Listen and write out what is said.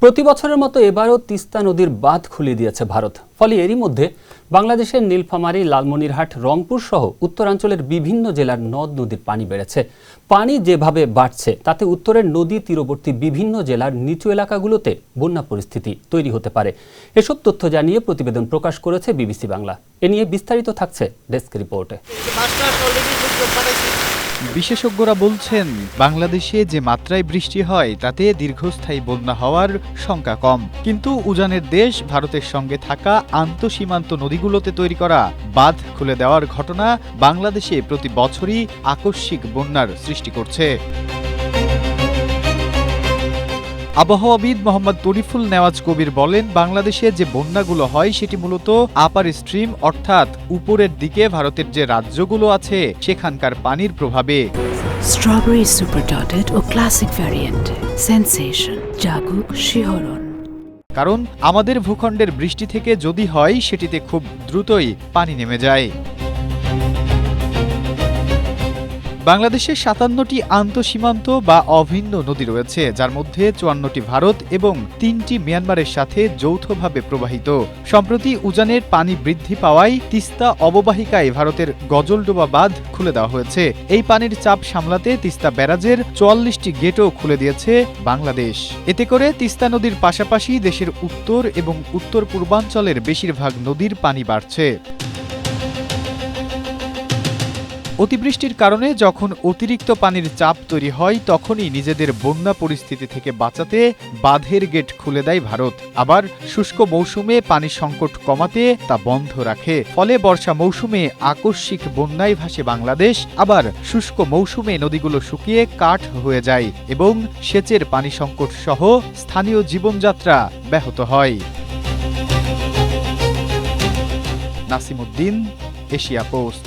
প্রতি বছরের মতো এবারও তিস্তা নদীর বাঁধ খুলে দিয়েছে ভারত। ফলে এরই মধ্যে বাংলাদেশের নীলফামারী, লালমনিরহাট, রংপুর সহ উত্তরাঞ্চলের বিভিন্ন জেলার নদ নদীর পানি বেড়েছে। পানি যেভাবে বাড়ছে তাতে উত্তরের নদী তীরবর্তী বিভিন্ন জেলার নিচু এলাকাগুলোতে বন্যা পরিস্থিতি তৈরি হতে পারে। এসব তথ্য জানিয়ে প্রতিবেদন প্রকাশ করেছে বিবিসি বাংলা। এ নিয়ে বিস্তারিত থাকছে ডেস্ক রিপোর্টে। বিশেষজ্ঞরা বলছেন, বাংলাদেশে যে মাত্রায় বৃষ্টি হয় তাতে দীর্ঘস্থায়ী বন্যা হওয়ার শঙ্কা কম। কিন্তু উজানের দেশ ভারতের সঙ্গে থাকা আন্তঃসীমান্ত নদীগুলোতে তৈরি করা বাঁধ খুলে দেওয়ার ঘটনা বাংলাদেশে প্রতি বছরই আকস্মিক বন্যার সৃষ্টি করছে। আবহাওয়াবিদ মোহাম্মদ তরিফুল নেওয়াজ কবির বলেন, বাংলাদেশে যে বন্যাগুলো হয় সেটি মূলত আপার স্ট্রিম অর্থাৎ উপরের দিকে ভারতের যে রাজ্যগুলো আছে সেখানকার পানির প্রভাবে। স্ট্রবেরি সুপার ডটেড ও ক্লাসিক ভ্যারিয়েন্ট সেনসেশন জাগুক শিহরণ। কারণ আমাদের ভূখণ্ডের বৃষ্টি থেকে যদি হয় সেটিতে খুব দ্রুতই পানি নেমে যায়। বাংলাদেশে ৫৭টি আন্তঃসীমান্ত বা অভিন্ন নদী রয়েছে, যার মধ্যে ৫৪টি ভারত এবং ৩টি মিয়ানমারের সাথে যৌথভাবে প্রবাহিত। সম্প্রতি উজানের পানি বৃদ্ধি পাওয়ায় তিস্তা অববাহিকায় ভারতের গজলডোবা বাঁধ খুলে দেওয়া হয়েছে। এই পানির চাপ সামলাতে তিস্তা ব্যারাজের ৪৪টি গেটও খুলে দিয়েছে বাংলাদেশ। এতে করে তিস্তা নদীর পাশাপাশি দেশের উত্তর এবং উত্তর পূর্বাঞ্চলের বেশিরভাগ নদীর পানি বাড়ছে। অতিবৃষ্টির কারণে যখন অতিরিক্ত পানির চাপ তৈরি হয় তখনই নিজেদের বন্যা পরিস্থিতি থেকে বাঁচাতে বাঁধের গেট খুলে দেয় ভারত। আবার শুষ্ক মৌসুমে পানি সংকট কমাতে তা বন্ধ রাখে। ফলে বর্ষা মৌসুমে আকস্মিক বন্যায় ভাসে বাংলাদেশ, আবার শুষ্ক মৌসুমে নদীগুলো শুকিয়ে কাঠ হয়ে যায় এবং সেচের পানি সংকট সহ স্থানীয় জীবনযাত্রা ব্যাহত হয়। Nasimuddin, Asia post.